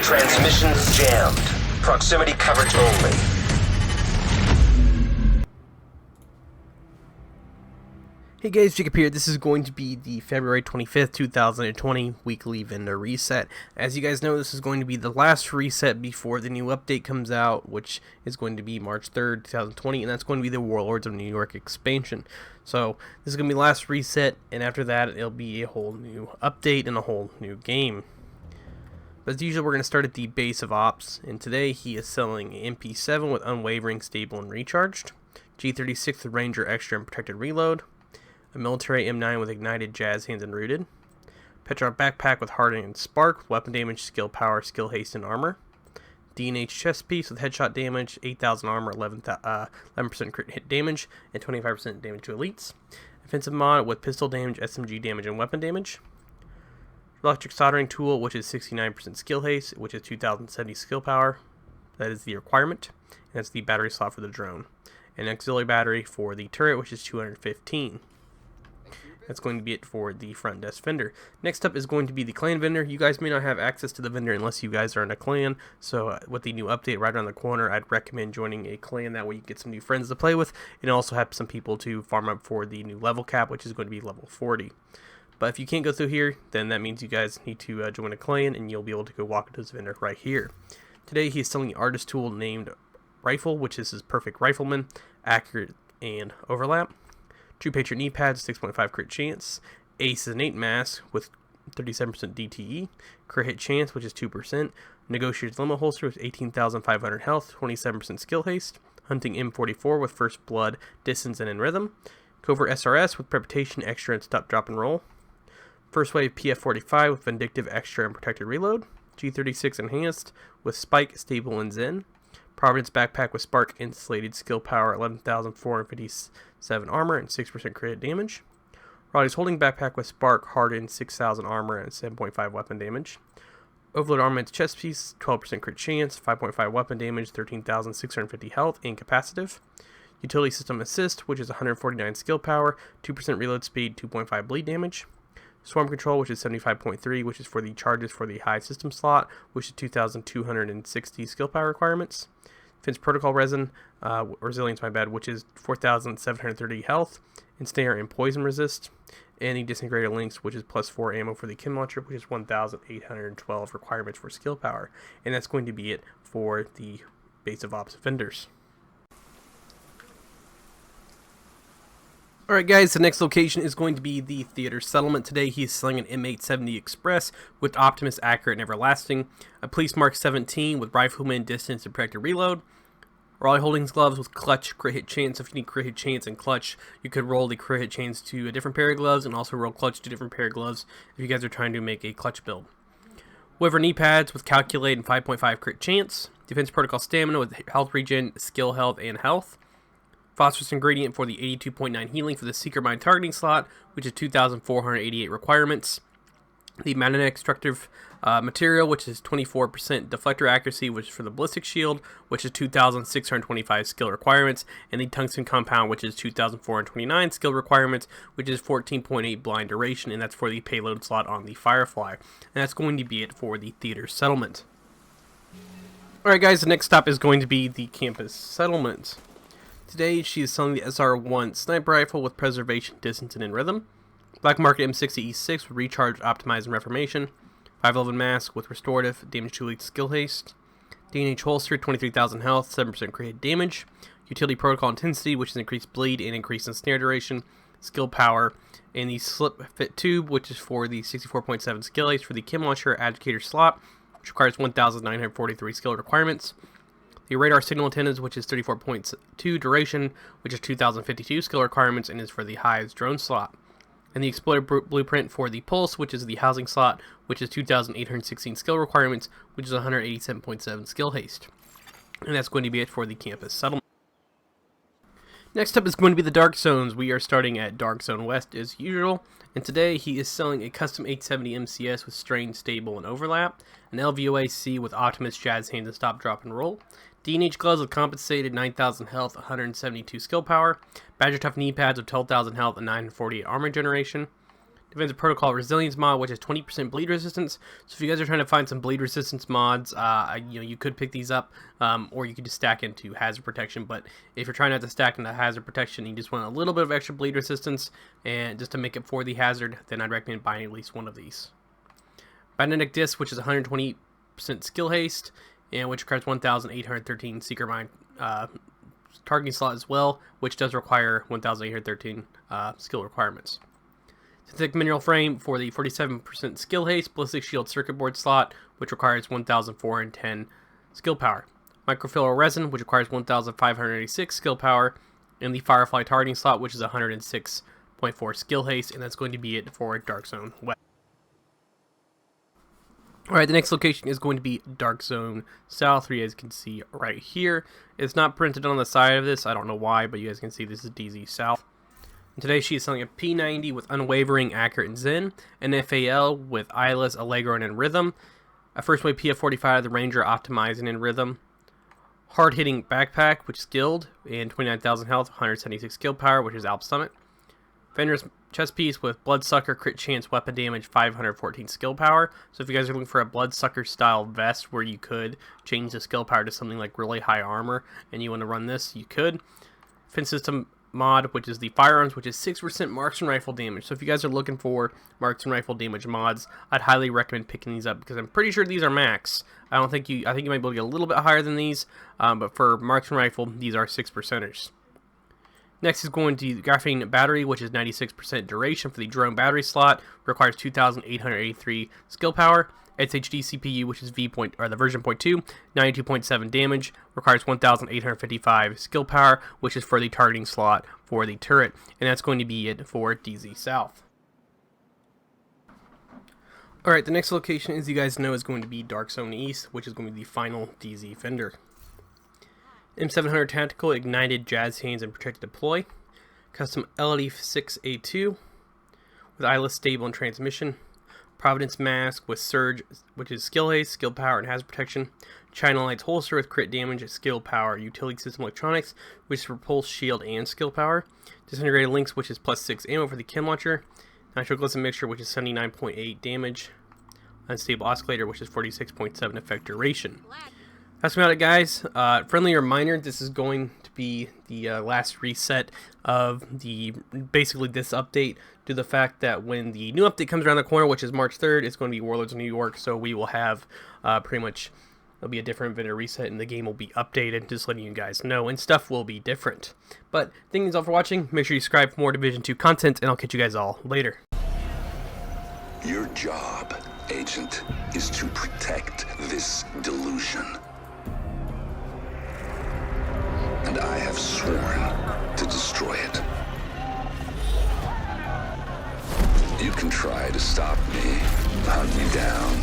Transmissions jammed. Proximity coverage only. Hey guys, Jacob here. This is going to be the February 25th, 2020 weekly vendor reset. As you guys know, this is going to be the last reset before the new update comes out, which is going to be March 3rd, 2020, and that's going to be the Warlords of New York expansion. So this is going to be the last reset, and after that, it'll be a whole new update and a whole new game. But as usual, we're going to start at the base of ops, and today he is selling MP7 with Unwavering, Stable, and Recharged, G36 with Ranger Extra and Protected Reload, a military M9 with Ignited, Jazz Hands, and Rooted, Petrarch Backpack with Hardening and Spark, Weapon Damage, Skill Power, Skill Haste, and Armor, D&H Chest Piece with Headshot Damage, 8,000 Armor, 11% crit hit damage, and 25% damage to Elites, Offensive Mod with Pistol Damage, SMG Damage, and Weapon Damage, Electric Soldering Tool, which is 69% Skill Haste, which is 2,070 Skill Power, that is the requirement, and that's the battery slot for the drone, and Auxiliary Battery for the turret, which is 215. That's going to be it for the front desk vendor. Next up is going to be the clan vendor. You guys may not have access to the vendor unless you guys are in a clan. So with the new update right around the corner, I'd recommend joining a clan. That way you get some new friends to play with and also have some people to farm up for the new level cap, which is going to be level 40. But if you can't go through here, then that means you guys need to join a clan and you'll be able to go walk into this vendor right here. Today he's selling the artist tool named Rifle, which is his perfect rifleman, accurate and overlap. True Patriot Kneepads, 6.5 crit chance. Ace is an 8 mask with 37% DTE. Crit hit chance, which is 2%. Negotiator's Limit Holster with 18,500 health, 27% skill haste. Hunting M44 with First Blood, Distance, and in Rhythm. Covert SRS with Preputation, Extra, and Stop, Drop, and Roll. First Wave PF45 with Vindictive, Extra, and Protected Reload. G36 Enhanced with Spike, Stable, and Zen. Providence Backpack with Spark, Insulated, Skill Power, 11,457 Armor, and 6% crit damage. Roddy's Holding Backpack with Spark, Hardened, 6,000 Armor, and 7.5 Weapon Damage. Overload Armament's Chest Piece, 12% crit chance, 5.5 Weapon Damage, 13,650 Health, and Capacitive. Utility System Assist, which is 149 Skill Power, 2% Reload Speed, 2.5 Bleed Damage. Swarm Control, which is 75.3, which is for the charges for the high system slot, which is 2,260 skill power requirements. Defense Protocol Resilience, which is 4,730 health, Ensnare and Poison Resist. And the Disintegrator Links, which is plus 4 ammo for the Chem Launcher, which is 1,812 requirements for skill power. And that's going to be it for the base of ops vendors. Alright guys, the next location is going to be the Theater Settlement. Today he's selling an M870 Express with Optimus, Accurate, and Everlasting, a Police Mark 17 with Rifleman, Distance, and Protected Reload, Raleigh Holdings Gloves with Clutch, Crit Hit Chance. If you need Crit Hit Chance and Clutch, you could roll the Crit Hit Chance to a different pair of gloves and also roll Clutch to a different pair of gloves if you guys are trying to make a Clutch build. Weaver Kneepads with Calculate and 5.5 Crit Chance, Defense Protocol Stamina with Health Regen, Skill Health, and Health. Phosphorus Ingredient for the 82.9 healing for the Seeker Mine targeting slot, which is 2,488 requirements. The Magnetic Destructive Material, which is 24% deflector accuracy, which is for the Ballistic Shield, which is 2,625 skill requirements. And the Tungsten Compound, which is 2,429 skill requirements, which is 14.8 blind duration, and that's for the payload slot on the Firefly. And that's going to be it for the Theater Settlement. Alright guys, the next stop is going to be the Campus Settlement. Today, she is selling the SR1 Sniper Rifle with Preservation, Distance, and in Rhythm. Black Market M60E6 with Recharge, Optimize, and Reformation. 511 Mask with Restorative, Damage to Elite, Skill Haste. D&H Holster, 23,000 health, 7% created damage. Utility Protocol Intensity, which is increased bleed and increased ensnare duration. Skill Power. And the Slip Fit Tube, which is for the 64.7 skill haste for the Chem Launcher Agitator slot, which requires 1,943 skill requirements. The Radar Signal Antennas, which is 34.2 duration, which is 2,052 skill requirements, and is for the highest drone slot. And the Explorer Blueprint for the Pulse, which is the housing slot, which is 2,816 skill requirements, which is 187.7 skill haste. And that's going to be it for the Campus Settlement. Next up is going to be the Dark Zones. We are starting at Dark Zone West as usual, and today he is selling a custom 870 MCS with Strain, Stable, and Overlap, an LVOAC with Optimus, Jazz Hands, and Stop, Drop, and Roll, D&H Gloves with Compensated, 9,000 health, 172 skill power, Badger Tough Knee Pads with 12,000 health and 948 armor generation, Defensive Protocol Resilience mod, which is 20% bleed resistance. So if you guys are trying to find some bleed resistance mods, you could pick these up, or you could just stack into hazard protection. But if you're trying not to stack into hazard protection, you just want a little bit of extra bleed resistance, and just to make it for the hazard, then I'd recommend buying at least one of these. Magnetic Disc, which is 120% skill haste, and which requires 1,813 Seeker Mind targeting slot as well, which does require 1,813 skill requirements. Synthetic Mineral Frame for the 47% skill haste, Ballistic Shield Circuit Board slot, which requires 1,410 skill power. Microfiller Resin, which requires 1,586 skill power, and the Firefly targeting slot, which is 106.4 skill haste, and that's going to be it for Dark Zone West. Alright, the next location is going to be Dark Zone South, where you guys can see right here. It's not printed on the side of this, I don't know why, but you guys can see this is DZ South. And today she is selling a P90 with Unwavering, Accurate, and Zen, an FAL with Eyeless, Allegro, and in Rhythm, a First Wave PF45 of the Ranger Optimizing in Rhythm, Hard-Hitting Backpack, which is Guild, and 29,000 health, 176 skill power, which is Alp Summit. Fenrir's chest piece with Bloodsucker, crit chance, weapon damage, 514 skill power. So if you guys are looking for a Bloodsucker style vest where you could change the skill power to something like really high armor and you want to run this, you could. Fin System mod, which is the Firearms, which is 6% marksman rifle damage. So if you guys are looking for marksman rifle damage mods, I'd highly recommend picking these up because I'm pretty sure these are max. I think you might be able to get a little bit higher than these, but for marksman rifle, these are 6%ers. Next is going to the Graphene Battery, which is 96% duration for the drone battery slot, requires 2,883 skill power. SHD CPU, which is the version 0.2, 92.7 damage, requires 1,855 skill power, which is for the targeting slot for the turret, and that's going to be it for DZ South. Alright, the next location, as you guys know, is going to be Dark Zone East, which is going to be the final DZ Fender. M700 Tactical Ignited Jazz Hands and Protected Deploy. Custom LD6A2 with Eyeless Stable and Transmission. Providence Mask with Surge, which is skill haste, skill power, and hazard protection. China Lights Holster with crit damage, skill power. Utility System Electronics, which is for pulse, shield, and skill power. Disintegrated Links, which is +6 ammo for the chem launcher. Nitroglycerin Mixture, which is 79.8 damage. Unstable Oscillator, which is 46.7 effect duration. That's about it, guys. Friendly reminder, this is going to be the last reset of basically this update, due to the fact that when the new update comes around the corner, which is March 3rd, it's going to be Warlords of New York, so we will have pretty much, it'll be a different vendor reset, and the game will be updated, just letting you guys know, and stuff will be different. But thank you all for watching. Make sure you subscribe for more Division 2 content, and I'll catch you guys all later. Your job, Agent, is to protect this delusion. And I have sworn to destroy it. You can try to stop me, hunt me down,